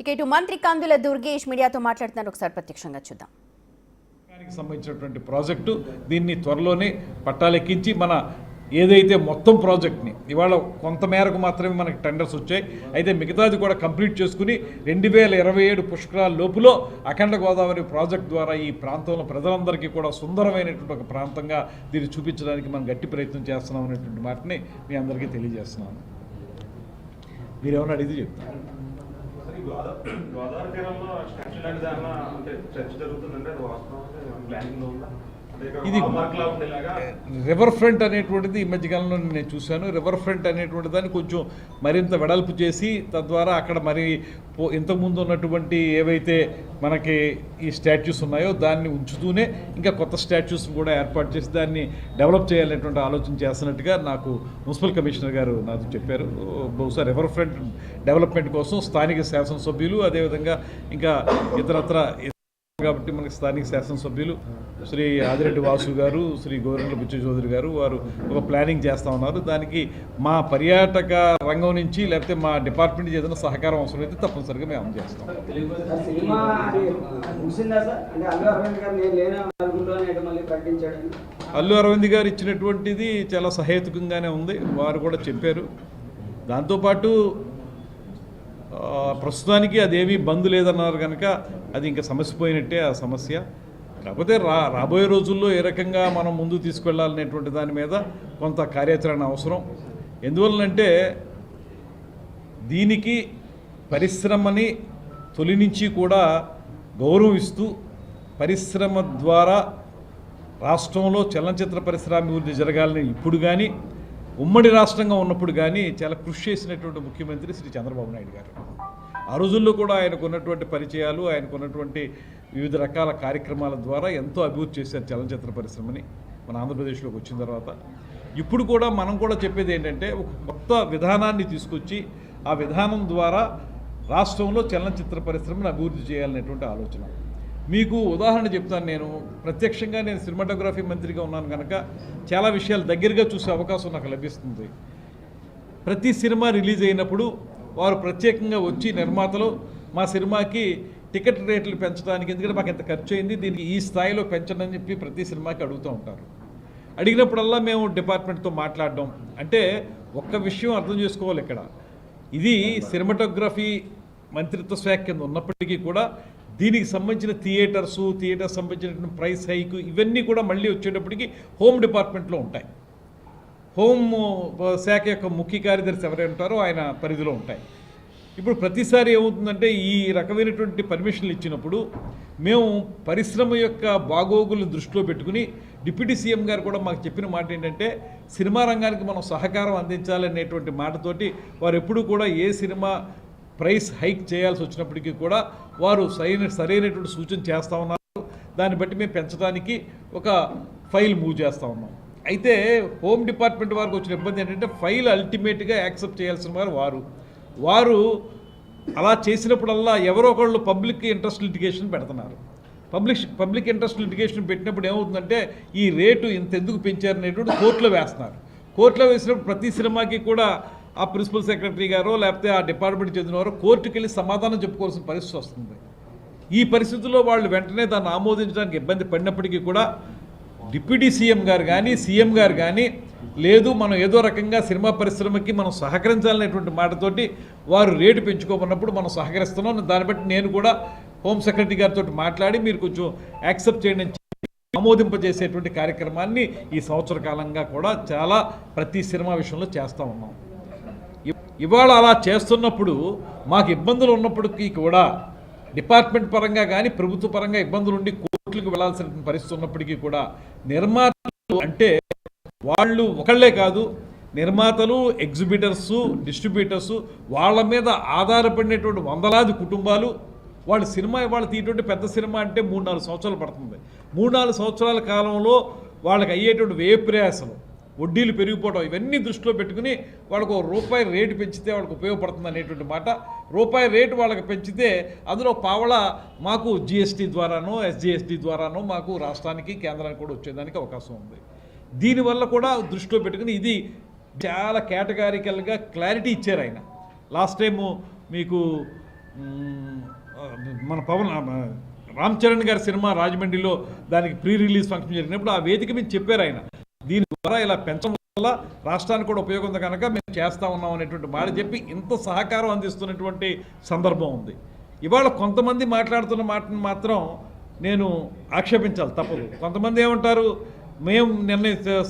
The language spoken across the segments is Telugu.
ఇక ఇటు మంత్రి కందుల దుర్గేష్ మీడియాతో మాట్లాడుతున్నారు, ఒకసారి ప్రత్యక్షంగా చూద్దాం. సంబంధించినటువంటి ప్రాజెక్టు దీన్ని త్వరలోనే పట్టాలెక్కించి మన ఏదైతే మొత్తం ప్రాజెక్ట్ని ఇవాళ కొంతమేరకు మాత్రమే మనకి టెండర్స్ వచ్చాయి, అయితే మిగతాది కూడా కంప్లీట్ చేసుకుని 2027 పుష్కరాల లోపులో అఖండ గోదావరి ప్రాజెక్ట్ ద్వారా ఈ ప్రాంతంలో ప్రజలందరికీ కూడా సుందరమైనటువంటి ఒక ప్రాంతంగా దీన్ని చూపించడానికి మనం గట్టి ప్రయత్నం చేస్తున్నాం అనేటువంటి మాటని మీ అందరికీ తెలియజేస్తున్నాను. మీరేమన్నా అడిగితే చెప్తాను. ఇది రివర్ ఫ్రంట్ అనేటువంటిది ఈ మధ్యకాలంలో నేను చూశాను. రివర్ ఫ్రంట్ అనేటువంటి దాన్ని కొంచెం మరింత వెడల్పు చేసి తద్వారా అక్కడ మరి ఇంతకుముందు ఉన్నటువంటి ఏవైతే మనకి ఈ స్టాచ్యూస్ ఉన్నాయో దాన్ని ఉంచుతూనే ఇంకా కొత్త స్టాచ్యూస్ కూడా ఏర్పాటు చేసి దాన్ని డెవలప్ చేయాలనేటువంటి ఆలోచన చేస్తున్నట్టుగా నాకు మున్సిపల్ కమిషనర్ గారు నాకు చెప్పారు. బహుశా రివర్ ఫ్రంట్ డెవలప్మెంట్ కోసం స్థానిక శాసనసభ్యులు అదేవిధంగా ఇంకా ఇతరత్ర కాబట్టి మనకి స్థానిక శాసనసభ్యులు శ్రీ ఆదిరెడ్డి వాసు గారు, శ్రీ గోరెంట్ల బుచ్చ చౌదరి గారు వారు ఒక ప్లానింగ్ చేస్తూ ఉన్నారు. దానికి మా పర్యాటక రంగం నుంచి లేకపోతే మా డిపార్ట్మెంట్ నుంచి ఏదైనా సహకారం అవసరమైతే తప్పనిసరిగా మేము అందజేస్తాం. అల్లు అరవింద్ గారు ఇచ్చినటువంటిది చాలా సహేతుకంగానే ఉంది, వారు కూడా చెప్పారు. దాంతోపాటు ప్రస్తుతానికి అదేమీ బంద్ లేదన్నారు కనుక అది ఇంకా సమస్య పోయినట్టే ఆ సమస్య. కాకపోతే రాబోయే రోజుల్లో ఏ రకంగా మనం ముందుకు తీసుకెళ్లాలనేటువంటి దాని మీద కొంత కార్యాచరణ అవసరం. ఎందువల్లంటే దీనికి పరిశ్రమని తొలి నుంచి కూడా గౌరవిస్తూ పరిశ్రమ ద్వారా రాష్ట్రంలో చలనచిత్ర పరిశ్రమాభివృద్ధి జరగాలని ఇప్పుడు కానీ ఉమ్మడి రాష్ట్రంగా ఉన్నప్పుడు కానీ చాలా కృషి చేసినటువంటి ముఖ్యమంత్రి శ్రీ చంద్రబాబు నాయుడు గారు. ఆ రోజుల్లో కూడా ఆయనకు ఉన్నటువంటి పరిచయాలు, ఆయనకు ఉన్నటువంటి వివిధ రకాల కార్యక్రమాల ద్వారా ఎంతో అభివృద్ధి చేశారు చలనచిత్ర పరిశ్రమని మన ఆంధ్రప్రదేశ్లోకి వచ్చిన తర్వాత. ఇప్పుడు కూడా మనం కూడా చెప్పేది ఏంటంటే ఒక కొత్త విధానాన్ని తీసుకొచ్చి ఆ విధానం ద్వారా రాష్ట్రంలో చలనచిత్ర పరిశ్రమను అభివృద్ధి చేయాలనేటువంటి ఆలోచన. మీకు ఉదాహరణ చెప్తాను. నేను ప్రత్యక్షంగా నేను సినిమాటోగ్రఫీ మంత్రిగా ఉన్నాను కనుక చాలా విషయాలు దగ్గరగా చూసే అవకాశం నాకు లభిస్తుంది. ప్రతి సినిమా రిలీజ్ అయినప్పుడు వారు ప్రత్యేకంగా వచ్చి నిర్మాతలు మా సినిమాకి టికెట్ రేట్లు పెంచడానికి, ఎందుకంటే మాకు ఎంత ఖర్చు అయింది దీనికి ఈ స్థాయిలో పెంచండి అని చెప్పి ప్రతి సినిమాకి అడుగుతూ ఉంటారు. అడిగినప్పుడల్లా మేము డిపార్ట్మెంట్తో మాట్లాడడం అంటే ఒక్క విషయం అర్థం చేసుకోవాలి. ఇక్కడ ఇది సినిమాటోగ్రఫీ మంత్రిత్వ శాఖ కింద ఉన్నప్పటికీ కూడా దీనికి సంబంధించిన థియేటర్స్ సంబంధించిన ప్రైస్ హైక్ ఇవన్నీ కూడా మళ్ళీ వచ్చేటప్పటికి హోమ్ డిపార్ట్మెంట్లో ఉంటాయి. హోమ్ శాఖ యొక్క ముఖ్య కార్యదర్శి ఎవరైనా ఉంటారో ఆయన పరిధిలో ఉంటాయి. ఇప్పుడు ప్రతిసారి ఏమవుతుందంటే ఈ రకమైనటువంటి పర్మిషన్లు ఇచ్చినప్పుడు మేము పరిశ్రమ యొక్క బాగోగులను దృష్టిలో పెట్టుకుని డిప్యూటీ సీఎం గారు కూడా మాకు చెప్పిన మాట ఏంటంటే సినిమా రంగానికి మనం సహకారం అందించాలనేటువంటి మాటతోటి వారు ఎప్పుడూ కూడా ఏ సినిమా ప్రైస్ హైక్ చేయాల్సి వచ్చినప్పటికీ కూడా వారు సరైనటువంటి సూచన చేస్తూ ఉన్నారు. దాన్ని బట్టి మేము పెంచడానికి ఒక ఫైల్ మూవ్ చేస్తూ ఉన్నాం. అయితే హోమ్ డిపార్ట్మెంట్ వారికి వచ్చిన ఇబ్బంది ఏంటంటే ఫైల్ అల్టిమేట్గా యాక్సెప్ట్ చేయాల్సిన వారు అలా చేసినప్పుడల్లా ఎవరో ఒకళ్ళు పబ్లిక్ ఇంట్రెస్ట్ లిటిగేషన్ పెడుతున్నారు. పబ్లిక్ ఇంట్రెస్ట్ లిటిగేషన్ పెట్టినప్పుడు ఏమవుతుందంటే ఈ రేటు ఇంతెందుకు పెంచారనేటువంటి కోర్టులో వేస్తున్నారు. కోర్టులో వేసినప్పుడు ప్రతి సినిమాకి కూడా ఆ ప్రిన్సిపల్ సెక్రటరీ గారో లేకపోతే ఆ డిపార్ట్మెంట్ చెందినవారో కోర్టుకు వెళ్ళి సమాధానం చెప్పుకోవాల్సిన పరిస్థితి వస్తుంది. ఈ పరిస్థితుల్లో వాళ్ళు వెంటనే దాన్ని ఆమోదించడానికి ఇబ్బంది పడినప్పటికీ కూడా డిప్యూటీ సీఎం గారు కానీ సీఎం గారు కానీ లేదు మనం ఏదో రకంగా సినిమా పరిశ్రమకి మనం సహకరించాలనేటువంటి మాటతోటి వారు రేటు పెంచుకోమన్నప్పుడు మనం సహకరిస్తున్నాం. దాన్ని బట్టి నేను కూడా హోమ్ సెక్రటరీ గారితో మాట్లాడి మీరు కొంచెం యాక్సెప్ట్ చేయండి అని ఆమోదింపజేసేటువంటి కార్యక్రమాన్ని ఈ సంవత్సర కాలంగా కూడా చాలా ప్రతి సినిమా విషయంలో చేస్తూ ఉన్నాం. ఇవాళ అలా చేస్తున్నప్పుడు మాకు ఇబ్బందులు ఉన్నప్పటికీ కూడా డిపార్ట్మెంట్ పరంగా కానీ ప్రభుత్వ పరంగా ఇబ్బందులు ఉండి కోర్టులకు వెళ్లాల్సిన పరిస్థితి ఉన్నప్పటికీ కూడా నిర్మాతలు అంటే వాళ్ళు ఒకళ్ళే కాదు, నిర్మాతలు, ఎగ్జిబిటర్సు, డిస్ట్రిబ్యూటర్సు వాళ్ళ మీద ఆధారపడినటువంటి వందలాది కుటుంబాలు వాళ్ళ సినిమా ఇవాళ తీయటువంటి పెద్ద సినిమా అంటే 3-4 సంవత్సరాలు పడుతుంది. 3-4 సంవత్సరాల కాలంలో వాళ్ళకి అయ్యేటువంటి వ్యయ ప్రయాసలు, వడ్డీలు పెరిగిపోవడం ఇవన్నీ దృష్టిలో పెట్టుకుని వాళ్ళకు రూపాయి రేటు పెంచితే వాళ్ళకి ఉపయోగపడుతుంది అనేటువంటి మాట. రూపాయి రేటు వాళ్ళకి పెంచితే అందులో పావళ మాకు జిఎస్టీ ద్వారానో ఎస్జిఎస్టీ ద్వారానో మాకు రాష్ట్రానికి కేంద్రానికి కూడా వచ్చేదానికి అవకాశం ఉంది. దీనివల్ల కూడా దృష్టిలో పెట్టుకుని ఇది చాలా కేటగారికల్గా క్లారిటీ ఇచ్చారు ఆయన. లాస్ట్ టైము మీకు మన రామ్ చరణ్ గారి సినిమా రాజమండ్రిలో దానికి ప్రీ రిలీజ్ ఫంక్షన్ జరిగినప్పుడు ఆ వేదిక మీద చెప్పారు ఆయన, దీని ద్వారా ఇలా పెంచడం వల్ల రాష్ట్రానికి కూడా ఉపయోగం ఉంది కనుక మేము చేస్తా ఉన్నాం అనేటువంటి మాట చెప్పి ఇంత సహకారం అందిస్తున్నటువంటి సందర్భం ఉంది. ఇవాళ కొంతమంది మాట్లాడుతున్న మాటను మాత్రం నేను ఆక్షేపించాలి, తప్పదు. కొంతమంది ఏమంటారు, మేము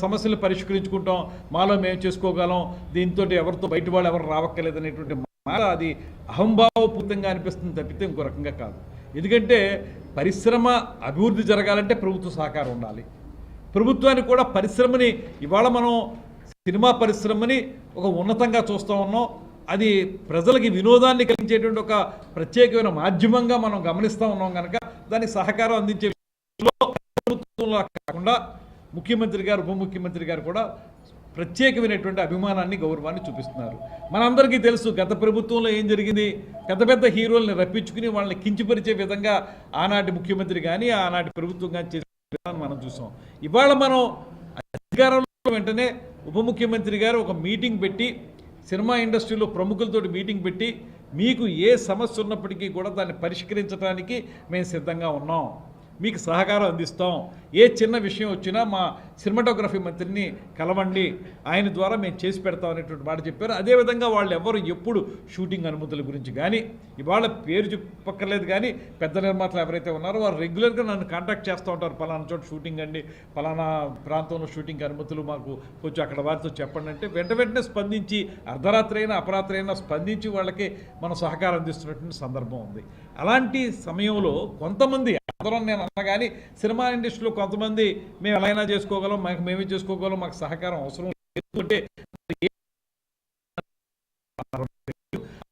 సమస్యలు పరిష్కరించుకుంటాం, మాలో మేము చేసుకోగలం, దీంతో ఎవరితో బయట వాళ్ళు ఎవరు రావక్కర్లేదు అనేటువంటి మాట అది అహంభావపూరితంగా అనిపిస్తుంది తప్పితే ఇంకో రకంగా కాదు. ఎందుకంటే పరిశ్రమ అభివృద్ధి జరగాలంటే ప్రభుత్వ సహకారం ఉండాలి. ప్రభుత్వానికి కూడా పరిశ్రమని ఇవాళ మనం సినిమా పరిశ్రమని ఒక ఉన్నతంగా చూస్తూ ఉన్నాం. అది ప్రజలకి వినోదాన్ని కలిగించేటువంటి ఒక ప్రత్యేకమైన మాధ్యమంగా మనం గమనిస్తూ ఉన్నాం కనుక దానికి సహకారం అందించే ప్రభుత్వంలో కాకుండా ముఖ్యమంత్రి గారు, ఉప ముఖ్యమంత్రి గారు కూడా ప్రత్యేకమైనటువంటి అభిమానాన్ని, గౌరవాన్ని చూపిస్తున్నారు. మనందరికీ తెలుసు గత ప్రభుత్వంలో ఏం జరిగింది. పెద్ద పెద్ద హీరోల్ని రప్పించుకుని వాళ్ళని కించపరిచే విధంగా ఆనాటి ముఖ్యమంత్రి కానీ ఆనాటి ప్రభుత్వం కానీ చేసే విధానం మనం చూసాం. ఇవాళ మనం అధికారంలో వెంటనే ఉప ముఖ్యమంత్రి గారు ఒక మీటింగ్ పెట్టి సినిమా ఇండస్ట్రీలో ప్రముఖులతోటి మీటింగ్ పెట్టి మీకు ఏ సమస్య ఉన్నప్పటికీ కూడా దాన్ని పరిష్కరించడానికి మేము సిద్ధంగా ఉన్నాం, మీకు సహకారం అందిస్తాం, ఏ చిన్న విషయం వచ్చినా మా సినిమాటోగ్రఫీ మంత్రిని కలవండి, ఆయన ద్వారా మేము చేసి పెడతాం అనేటువంటి మాట చెప్పారు. అదేవిధంగా వాళ్ళు ఎవరు ఎప్పుడు షూటింగ్ అనుమతుల గురించి కానీ, ఇవాళ పేరు చెప్పక్కర్లేదు కానీ పెద్ద నిర్మాతలు ఎవరైతే ఉన్నారో వారు రెగ్యులర్గా నన్ను కాంటాక్ట్ చేస్తూ ఉంటారు. పలానా చోట షూటింగ్ అండి, పలానా ప్రాంతంలో షూటింగ్ అనుమతులు మాకు కొంచెం అక్కడ వారితో చెప్పండి అంటే వెంటనే స్పందించి అర్ధరాత్రి అయినా అపరాత్రి అయినా స్పందించి వాళ్ళకి మనం సహకారం అందిస్తున్నటువంటి సందర్భం ఉంది. అలాంటి సమయంలో కొంతమంది, అందరం నేను అన్నా కానీ సినిమా ఇండస్ట్రీలో కొంతమంది మేము ఎలా అయినా చేసుకోగలం, మేమే చేసుకోగలం, మాకు సహకారం అవసరం లేదు అంటే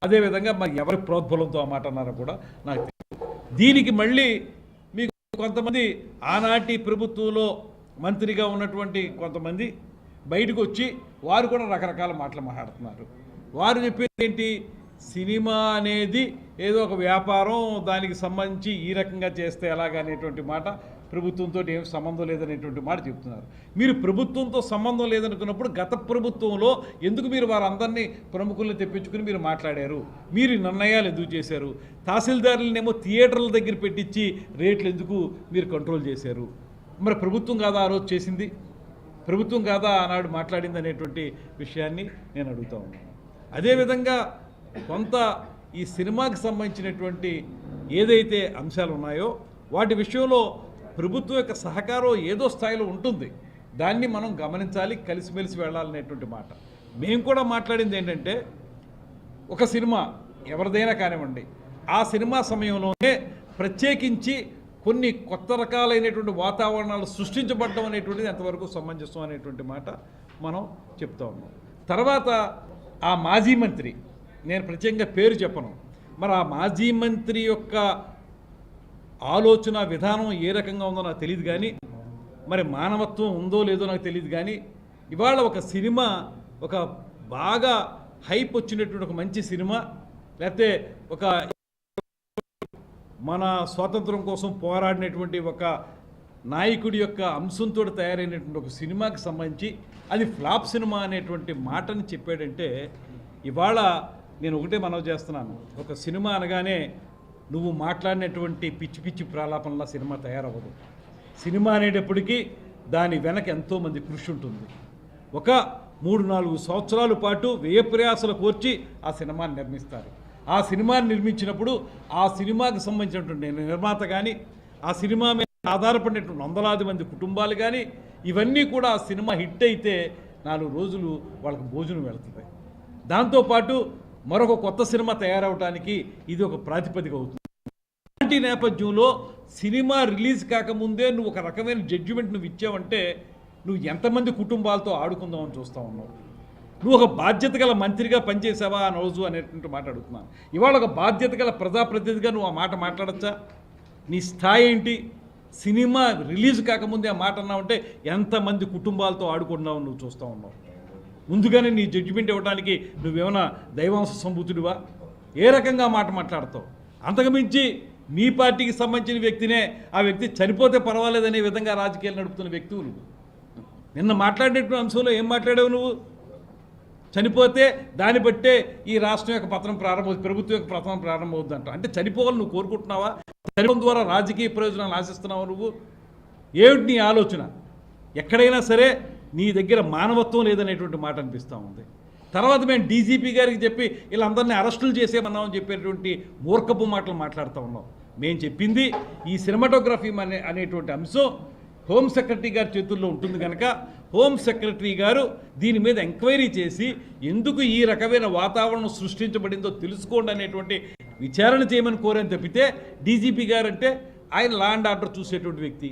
అదేవిధంగా మరి ఎవరి ప్రోద్బలంతో ఆ మాట అన్నారో కూడా నాకు తెలియదు. దీనికి మళ్ళీ మీకు కొంతమంది ఆనాటి ప్రభుత్వంలో మంత్రిగా ఉన్నటువంటి కొంతమంది బయటకు వచ్చి వారు కూడా రకరకాల మాటలు మాట్లాడుతున్నారు. వారు చెప్పేది ఏంటి, సినిమా అనేది ఏదో ఒక వ్యాపారం, దానికి సంబంధించి ఈ రకంగా చేస్తే ఎలాగనేటువంటి మాట, ప్రభుత్వంతో ఏం సంబంధం లేదనేటువంటి మాట చెప్తున్నారు. మీరు ప్రభుత్వంతో సంబంధం లేదనుకున్నప్పుడు గత ప్రభుత్వంలో ఎందుకు మీరు వారందరినీ ప్రముఖుల్ని తెప్పించుకుని మీరు మాట్లాడారు, మీరు నిర్ణయాలు ఎందుకు చేశారు, తహసీల్దారులనేమో థియేటర్ల దగ్గర పెట్టించి రేట్లు ఎందుకు మీరు కంట్రోల్ చేశారు? మరి ప్రభుత్వం కాదా ఆ రోజు చేసింది, ప్రభుత్వం కాదా ఆనాడు మాట్లాడింది అనేటువంటి విషయాన్ని నేను అడుగుతా ఉన్నాను. అదేవిధంగా కొంత ఈ సినిమాకి సంబంధించినటువంటి ఏదైతే అంశాలు ఉన్నాయో వాటి విషయంలో ప్రభుత్వం యొక్క సహకారం ఏదో స్థాయిలో ఉంటుంది, దాన్ని మనం గమనించాలి, కలిసిమెలిసి వెళ్ళాలనేటువంటి మాట. మేము కూడా మాట్లాడింది ఏంటంటే, ఒక సినిమా ఎవరిదైనా కానివ్వండి, ఆ సినిమా సమయంలోనే ప్రత్యేకించి కొన్ని కొత్త రకాలైనటువంటి వాతావరణాలు సృష్టించబడడం అనేటువంటిది ఎంతవరకు సమంజసం అనేటువంటి మాట మనం చెప్తా ఉన్నాం. తర్వాత ఆ మాజీ మంత్రి, నేను ప్రత్యేకంగా పేరు చెప్పను, మరి ఆ మాజీ మంత్రి యొక్క ఆలోచన విధానం ఏ రకంగా ఉందో నాకు తెలియదు కానీ, మరి మానవత్వం ఉందో లేదో నాకు తెలియదు కానీ, ఇవాళ ఒక సినిమా ఒక బాగా హైప్ వచ్చినటువంటి ఒక మంచి సినిమా, లేకపోతే ఒక మన స్వాతంత్రం కోసం పోరాడినటువంటి ఒక నాయకుడి యొక్క అంశంతో తయారైనటువంటి ఒక సినిమాకి సంబంధించి అది ఫ్లాప్ సినిమా అనేటువంటి మాటని చెప్పాడంటే, ఇవాళ నేను ఒకటే మనవి చేస్తున్నాను, ఒక సినిమా అనగానే నువ్వు మాట్లాడినటువంటి పిచ్చి పిచ్చి ప్రాలాపనలా సినిమా తయారవ్వదు. సినిమా అనేటప్పటికీ దాని వెనక ఎంతోమంది కృషి ఉంటుంది. ఒక 3-4 సంవత్సరాల పాటు వ్యయ ప్రయాసలు కోర్చి ఆ సినిమాని నిర్మిస్తారు. ఆ సినిమాని నిర్మించినప్పుడు ఆ సినిమాకి సంబంధించినటువంటి నిర్మాత కానీ, ఆ సినిమా మీద ఆధారపడినటువంటి వందలాది మంది కుటుంబాలు కానీ, ఇవన్నీ కూడా ఆ సినిమా హిట్ అయితే 4 రోజులు వాళ్ళకి భోజనం వెళుతుంది. దాంతోపాటు మరొక కొత్త సినిమా తయారవడానికి ఇది ఒక ప్రాతిపదిక అవుతుంది. ఇలాంటి నేపథ్యంలో సినిమా రిలీజ్ కాకముందే నువ్వు ఒక రకమైన జడ్జిమెంట్ నువ్వు ఇచ్చావంటే నువ్వు ఎంతమంది కుటుంబాలతో ఆడుకుందామని చూస్తూ ఉన్నావు. నువ్వు ఒక బాధ్యత గల మంత్రిగా పనిచేసావా ఆ రోజు అనేటువంటి మాట అడుగుతున్నాను. ఇవాళ ఒక బాధ్యత గల ప్రజాప్రతినిధిగా నువ్వు ఆ మాట మాట్లాడచ్చా? నీ స్థాయి ఏంటి? సినిమా రిలీజ్ కాకముందే ఆ మాట అన్నావంటే ఎంతమంది కుటుంబాలతో ఆడుకుంటున్నావు నువ్వు చూస్తూ ఉన్నావు. ముందుగానే నీ జడ్జిమెంట్ ఇవ్వడానికి నువ్వేమైనా దైవాంశ సంభూతుడివా? ఏ రకంగా మాట మాట్లాడతావు? అంతకుమించి మీ పార్టీకి సంబంధించిన వ్యక్తినే ఆ వ్యక్తి చనిపోతే పర్వాలేదనే విధంగా రాజకీయాలు నడుపుతున్న వ్యక్తులు నిన్న మాట్లాడినటువంటి అంశంలో ఏం మాట్లాడావు నువ్వు? చనిపోతే దాన్ని బట్టే ఈ రాష్ట్రం యొక్క పతనం ప్రభుత్వం యొక్క పతనం ప్రారంభమవుతుందంట. అంటే చనిపోవాలని నువ్వు కోరుకుంటున్నావా? చనిపోవడం ద్వారా రాజకీయ ప్రయోజనాలు ఆశిస్తున్నావు నువ్వు? ఏమిటి నీ ఆలోచన? ఎక్కడైనా సరే నీ దగ్గర మానవత్వం లేదనేటువంటి మాట అనిపిస్తూ ఉంది. తర్వాత మేము డీజీపీ గారికి చెప్పి వీళ్ళందరినీ అరెస్టులు చేసేమన్నామని చెప్పేటువంటి మూర్ఖపు మాటలు మాట్లాడుతూ ఉన్నాం. మేము చెప్పింది ఈ సినిమాటోగ్రఫీ అనేటువంటి అంశం హోమ్ సెక్రటరీ గారి చేతుల్లో ఉంటుంది కనుక హోమ్ సెక్రటరీ గారు దీని మీద ఎంక్వైరీ చేసి ఎందుకు ఈ రకమైన వాతావరణం సృష్టించబడిందో తెలుసుకోండి అనేటువంటి విచారణ చేయమని కోరని తప్పితే డీజీపీ గారు అంటే ఆయన లా అండ్ ఆర్డర్ చూసేటువంటి వ్యక్తి.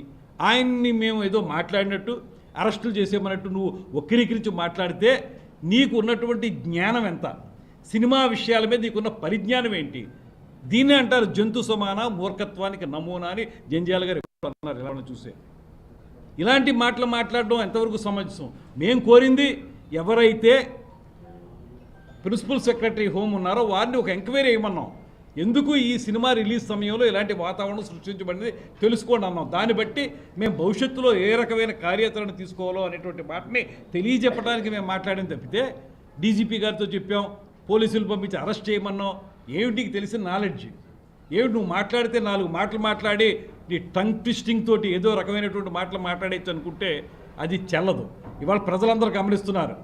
ఆయన్ని మేము ఏదో మాట్లాడినట్టు అరెస్టులు చేసేమన్నట్టు నువ్వు వక్రీకరించి మాట్లాడితే నీకు ఉన్నటువంటి జ్ఞానం ఎంత? సినిమా విషయాల మీద నీకున్న పరిజ్ఞానం ఏంటి? దీన్నే అంటారు జంతు సమాన మూర్ఖత్వానికి నమూనా అని జంజాల గారు అన్నారు. ఇలా చూసే ఇలాంటి మాటలు మాట్లాడడం ఎంతవరకు సమంజసం? మేము కోరింది ఎవరైతే ప్రిన్సిపల్ సెక్రటరీ హోమ్ ఉన్నారో వారిని ఒక ఎంక్వైరీ వేయమన్నాం. ఎందుకు ఈ సినిమా రిలీజ్ సమయంలో ఇలాంటి వాతావరణం సృష్టించబడింది తెలుసుకోండి అన్నాం. దాన్ని బట్టి మేము భవిష్యత్తులో ఏ రకమైన కార్యాచరణ తీసుకోవాలో అనేటువంటి మాటని తెలియజెప్పడానికి మేము మాట్లాడిన తప్పితే డీజీపీ గారితో చెప్పాం, పోలీసులు పంపించి అరెస్ట్ చేయమన్నాం. ఏమిటికి తెలిసిన నాలెడ్జ్ ఏమిటి? నువ్వు మాట్లాడితే 4 మాటలు మాట్లాడి నీ టంగ్ ట్విస్టింగ్ తోటి ఏదో రకమైనటువంటి మాటలు మాట్లాడేచ్చు అనుకుంటే అది చెల్లదు. ఇవాళ ప్రజలందరూ గమనిస్తున్నారు.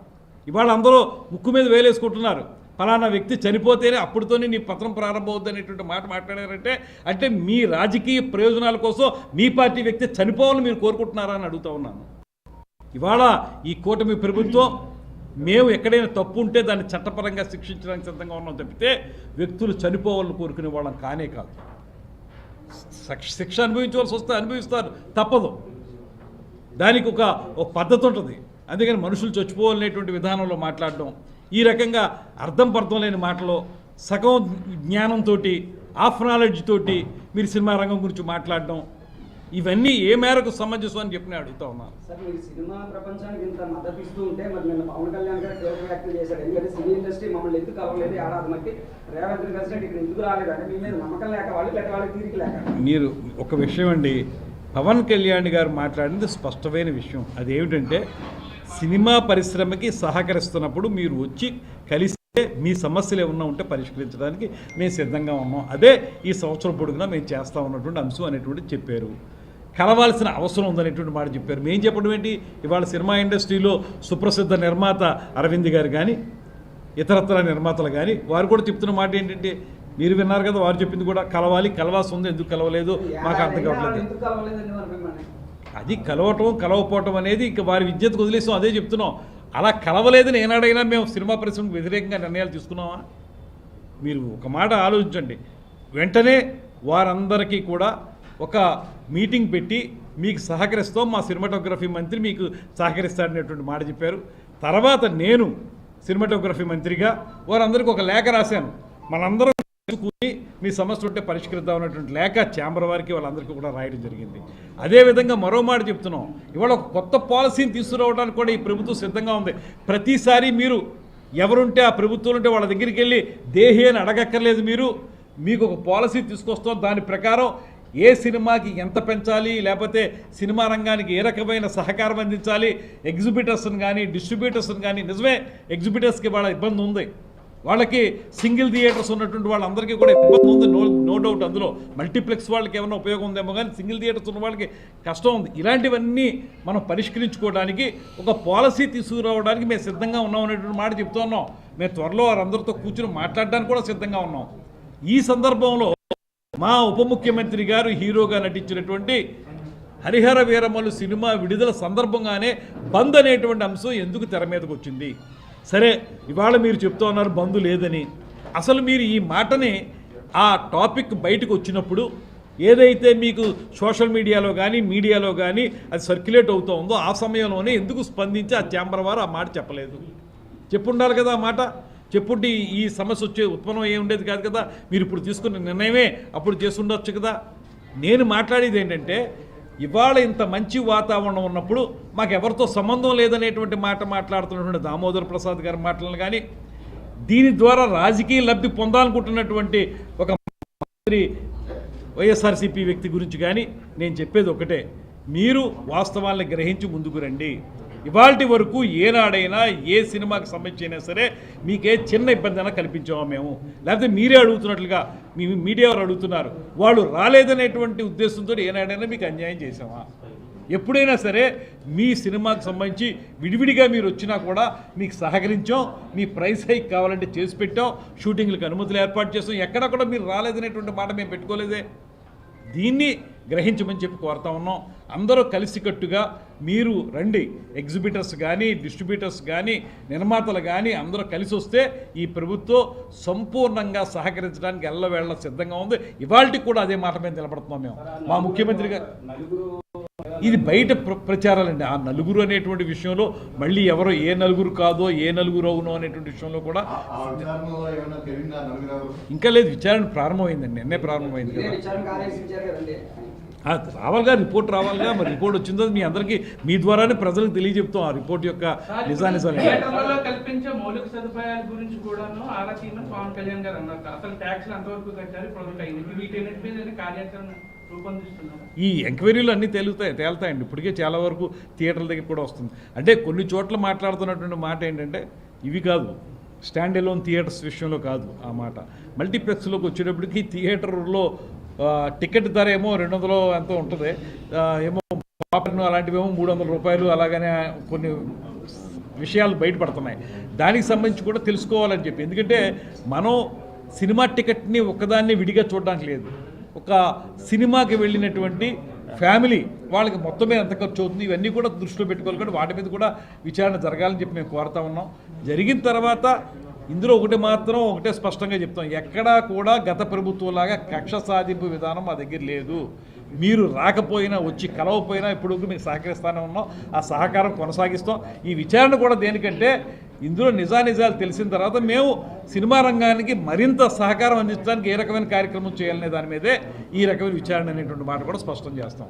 ఇవాళ అందరూ ముక్కు మీద వేలేసుకుంటున్నారు. ఫలానా వ్యక్తి చనిపోతేనే అప్పుడుతోనే నీ పత్రం ప్రారంభమవుద్ది అనేటువంటి మాట మాట్లాడారంటే అంటే మీ రాజకీయ ప్రయోజనాల కోసం మీ పార్టీ వ్యక్తి చనిపోవాలని మీరు కోరుకుంటున్నారా అని అడుగుతూ ఉన్నాను. ఇవాళ ఈ కూటమి ప్రభుత్వం మేము ఎక్కడైనా తప్పు ఉంటే దాన్ని చట్టపరంగా శిక్షించడానికి సిద్ధంగా ఉన్నాం తప్పితే వ్యక్తులు చనిపోవాలని కోరుకునే వాళ్ళం కానే కాదు. శిక్ష అనుభవించవలసి వస్తే అనుభవిస్తారు, తప్పదు. దానికి ఒక పద్ధతి ఉంటుంది. అందుకని మనుషులు చచ్చిపోవాలనేటువంటి విధానంలో మాట్లాడడం, ఈ రకంగా అర్థం పర్థం లేని మాటలో సగం జ్ఞానంతో హాఫ్ నాలెడ్జ్ తోటి మీరు సినిమా రంగం గురించి మాట్లాడడం, ఇవన్నీ ఏ మేరకు సమంజసం అని చెప్పి నేను అడుగుతా ఉన్నాను. సార్, మీరు సినిమా ప్రపంచానికి ఇంత మద్దతు ఇస్తూ ఉంటే మరి నిన్న పవన్ కళ్యాణ్ గారు కీలక వ్యాఖ్యలు చేశారు. ఎందుకంటే సినీ ఇండస్ట్రీ మమ్మల్ని ఎందుకు కలవలేదు ఏడాది మట్టి రేవంత్ కలిసినట్టు ఇక్కడ ఎందుకు రాలేదంటే మీ మీద నమ్మకం లేక వాళ్ళు లేక వాళ్ళకి తీరిక లేక. మీరు ఒక విషయం అండి, పవన్ కళ్యాణ్ గారు మాట్లాడింది స్పష్టమైన విషయం. అదేమిటంటే సినిమా పరిశ్రమకి సహకరిస్తున్నప్పుడు మీరు వచ్చి కలిస్తే మీ సమస్యలు ఏమన్నా ఉంటే పరిష్కరించడానికి మేము సిద్ధంగా ఉన్నాం. అదే ఈ సంవత్సరం పొడుగునా మేము చేస్తూ ఉన్నటువంటి అంశం అనేటువంటి చెప్పారు. కలవాల్సిన అవసరం ఉందనేటువంటి మాట చెప్పారు. మేము చెప్పడం ఏంటి? ఇవాళ సినిమా ఇండస్ట్రీలో సుప్రసిద్ధ నిర్మాత అరవింద్ గారు కానీ ఇతరత్ర నిర్మాతలు కానీ వారు కూడా చెప్తున్న మాట ఏంటంటే మీరు విన్నారు కదా, వారు చెప్పింది కూడా కలవాల్సి ఉంది. ఎందుకు కలవలేదు మాకు అర్థం కావట్లేదు. అది కలవకపోవటం అనేది ఇక వారి విద్యతకు వదిలేసాం. అదే చెప్తున్నాం. అలా కలవలేదని ఏనాడైనా మేము సినిమా పరిశ్రమకు వ్యతిరేకంగా నిర్ణయాలు తీసుకున్నామా? మీరు ఒక మాట ఆలోచించండి. వెంటనే వారందరికీ కూడా ఒక మీటింగ్ పెట్టి మీకు సహకరిస్తాం, మా సినిమాటోగ్రఫీ మంత్రి మీకు సహకరిస్తాడనేటువంటి మాట చెప్పారు. తర్వాత నేను సినిమాటోగ్రఫీ మంత్రిగా వారందరికీ ఒక లేఖ రాశాను. మనందరం కూర్చుని మీ సమస్య ఉంటే పరిష్కరిద్దాం అనేటువంటి లేఖ ఛాంబర్ వారికి వాళ్ళందరికీ కూడా రాయడం జరిగింది. అదేవిధంగా మరో మాట చెప్తున్నాం, ఇవాళ ఒక కొత్త పాలసీని తీసుకురావడానికి కూడా ఈ ప్రభుత్వం సిద్ధంగా ఉంది. ప్రతిసారి మీరు ఎవరుంటే ఆ ప్రభుత్వం ఉంటే వాళ్ళ దగ్గరికి వెళ్ళి దేహి అని అడగక్కర్లేదు. మీకు ఒక పాలసీ తీసుకొస్తాం, దాని ప్రకారం ఏ సినిమాకి ఎంత పెంచాలి, లేకపోతే సినిమా రంగానికి ఏ రకమైన సహకారం అందించాలి, ఎగ్జిబిటర్స్ని కానీ డిస్ట్రిబ్యూటర్స్ని కానీ. నిజమే, ఎగ్జిబిటర్స్కి వాళ్ళ ఇబ్బంది ఉంది. వాళ్ళకి సింగిల్ థియేటర్స్ ఉన్నటువంటి వాళ్ళందరికీ కూడా ఇబ్బంది ఉంది, నో డౌట్. అందులో మల్టీప్లెక్స్ వాళ్ళకి ఏమైనా ఉపయోగం ఉందేమో కానీ సింగిల్ థియేటర్స్ ఉన్న వాళ్ళకి కష్టం ఉంది. ఇలాంటివన్నీ మనం పరిష్కరించుకోవడానికి ఒక పాలసీ తీసుకురావడానికి మేము సిద్ధంగా ఉన్నాం అనేటువంటి మాట చెప్తూ ఉన్నాం. మేము త్వరలో వారందరితో కూర్చుని మాట్లాడడానికి కూడా సిద్ధంగా ఉన్నాం. ఈ సందర్భంలో మా ఉప ముఖ్యమంత్రి గారు హీరోగా నటించినటువంటి హరిహర వీరమల్లు సినిమా విడుదల సందర్భంగానే బంద్ అనేటువంటి అంశం ఎందుకు తెర మీదకి వచ్చింది? సరే, ఇవాళ మీరు చెప్తూ ఉన్నారు బంద్ లేదని. అసలు మీరు ఈ మాటని ఆ టాపిక్ బయటకు వచ్చినప్పుడు ఏదైతే మీకు సోషల్ మీడియాలో కానీ మీడియాలో కానీ అది సర్క్యులేట్ అవుతూ ఉందో ఆ సమయంలోనే ఎందుకు స్పందించి ఆ ఛాంబర్ వారు ఆ మాట చెప్పలేదు? చెప్పుండాలి కదా ఆ మాట. చెప్పుంటే ఈ సమస్య వచ్చే ఉత్పన్నం ఏమి ఉండేది కాదు కదా. మీరు ఇప్పుడు తీసుకున్న నిర్ణయమే అప్పుడు చేసి ఉండొచ్చు కదా. నేను మాట్లాడేది ఏంటంటే ఇవాళ ఇంత మంచి వాతావరణం ఉన్నప్పుడు మాకు ఎవరితో సంబంధం లేదనేటువంటి మాట మాట్లాడుతున్నటువంటి దామోదర్ ప్రసాద్ గారి మాటలను కానీ, దీని ద్వారా రాజకీయ లబ్ధి పొందాలనుకుంటున్నటువంటి ఒక మంత్రి వైఎస్ఆర్సీపీ వ్యక్తి గురించి కానీ నేను చెప్పేది ఒకటే, మీరు వాస్తవాలను గ్రహించి ముందుకు రండి. ఇవాల్టి వరకు ఏనాడైనా ఏ సినిమాకి సంబంధించినా సరే మీకే చిన్న ఇబ్బంది అయినా కల్పించామా మేము? లేకపోతే మీరే అడుగుతున్నట్లుగా మీ మీడియా వారు అడుగుతున్నారు, వాళ్ళు రాలేదనేటువంటి ఉద్దేశంతో ఏనాడైనా మీకు అన్యాయం చేసామా? ఎప్పుడైనా సరే మీ సినిమాకి సంబంధించి విడివిడిగా మీరు వచ్చినా కూడా మీకు సహకరించాం, మీ ప్రైస్ హైక్ కావాలంటే చేసి పెట్టాం, షూటింగ్లకు అనుమతులు ఏర్పాటు చేస్తాం, ఎక్కడ కూడా మీరు రాలేదనేటువంటి మాట మేము పెట్టుకోలేదే. దీన్ని గ్రహించమని చెప్పి కోరుతా ఉన్నాం. అందరూ కలిసికట్టుగా మీరు రండి, ఎగ్జిబిటర్స్ కానీ డిస్ట్రిబ్యూటర్స్ కానీ నిర్మాతలు కానీ అందరూ కలిసి వస్తే ఈ ప్రభుత్వం సంపూర్ణంగా సహకరించడానికి ఎల్లవేళ సిద్ధంగా ఉంది. ఇవాళకి కూడా అదే మాట మీద నిలబడుతున్నాం మేము. మా ముఖ్యమంత్రిగా ఇది బయట ప్రచారాలండి. ఆ నలుగురు అనేటువంటి విషయంలో మళ్ళీ ఎవరో ఏ నలుగురు కాదో ఏ నలుగురు అవునో అనేటువంటి విషయంలో కూడా ఇంకా లేదు. విచారణ ప్రారంభమైందండి, నిన్నే ప్రారంభమైంది కదా. రావాలిగా, రిపోర్ట్ రావాలిగా. మరి రిపోర్ట్ వచ్చిందో మీ అందరికీ మీ ద్వారానే ప్రజలకు తెలియజెప్తాం ఆ రిపోర్ట్ యొక్క నిజానిజాలు. కల్పించే మౌలిక సదుపాయాల గురించి కూడాను ఆరా తీయమని పవన్ కళ్యాణ్ గారు అన్నారు. అసలు ట్యాక్స్లు అంతవరకు కట్టారు, ప్రొజెక్ట్ అయింది, వీటన్నిటి మీద కార్యాచరణ రూపొందిస్తున్నారు. ఈ ఎంక్వైరీలు అన్నీ తేలుతాయండి. ఇప్పటికే చాలా వరకు థియేటర్ల దగ్గర కూడా వస్తుంది. అంటే కొన్ని చోట్ల మాట్లాడుతున్నటువంటి మాట ఏంటంటే ఇవి కాదు, స్టాండ్ ఎలోన్ థియేటర్స్ విషయంలో కాదు ఆ మాట. మల్టీప్లెక్స్లోకి వచ్చేటప్పటికి థియేటర్లో టికెట్ ధర ఏమో 200 ఎంతో ఉంటుంది, ఏమో పాపర్ను అలాంటివేమో 300 రూపాయలు, అలాగనే కొన్ని విషయాలు బయటపడుతున్నాయి. దానికి సంబంధించి కూడా తెలుసుకోవాలని చెప్పి, ఎందుకంటే మనం సినిమా టికెట్ని ఒక్కదాన్ని విడిగా చూడడానికి లేదు. ఒక సినిమాకి వెళ్ళినటువంటి ఫ్యామిలీ వాళ్ళకి మొత్తం మీద ఎంత ఖర్చు అవుతుంది, ఇవన్నీ కూడా దృష్టిలో పెట్టుకోవాలి. కానీ వాటి మీద కూడా విచారణ జరగాలని చెప్పి మేము కోరుతా ఉన్నాం. జరిగిన తర్వాత ఇందులో ఒకటే స్పష్టంగా చెప్తాం, ఎక్కడా కూడా గత ప్రభుత్వంలాగా కక్ష సాధింపు విధానం మా దగ్గర లేదు. మీరు రాకపోయినా వచ్చి కలవకపోయినా ఇప్పుడు మీకు సహకరిస్తూనే ఉన్నాం, ఆ సహకారం కొనసాగిస్తాం. ఈ విచారణ కూడా దేనికంటే ఇందులో నిజానిజాలు తెలిసిన తర్వాత మేము సినిమా రంగానికి మరింత సహకారం అందించడానికి ఏ రకమైన కార్యక్రమం చేయాలనే దాని మీదే ఈ రకమైన విచారణ అనేటువంటి మాట కూడా స్పష్టం చేస్తాం.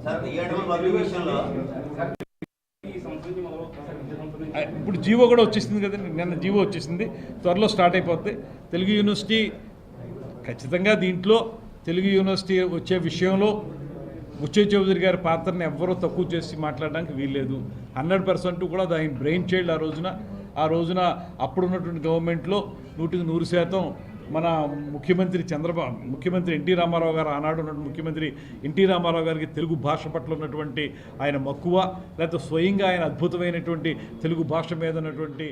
ఇప్పుడు జీవో కూడా వచ్చేసింది కదండి, నిన్న జీవో వచ్చేసింది, త్వరలో స్టార్ట్ అయిపోద్ది. తెలుగు యూనివర్సిటీ ఖచ్చితంగా దీంట్లో తెలుగు యూనివర్సిటీ వచ్చే విషయంలో బుచ్చయ్య చౌదరి గారి పాత్రని ఎవ్వరూ తక్కువ చేసి మాట్లాడడానికి వీల్లేదు. 100% కూడా దాని బ్రెయిన్ చైల్డ్ ఆ రోజున అప్పుడున్నటువంటి గవర్నమెంట్లో 100% మన ముఖ్యమంత్రి ఎన్టీ రామారావు గారు, ఆనాడు ఉన్నటువంటి ముఖ్యమంత్రి ఎన్టీ రామారావు గారికి తెలుగు భాష పట్ల ఉన్నటువంటి ఆయన మక్కువ, లేకపోతే స్వయంగా ఆయన అద్భుతమైనటువంటి తెలుగు భాష మీద ఉన్నటువంటి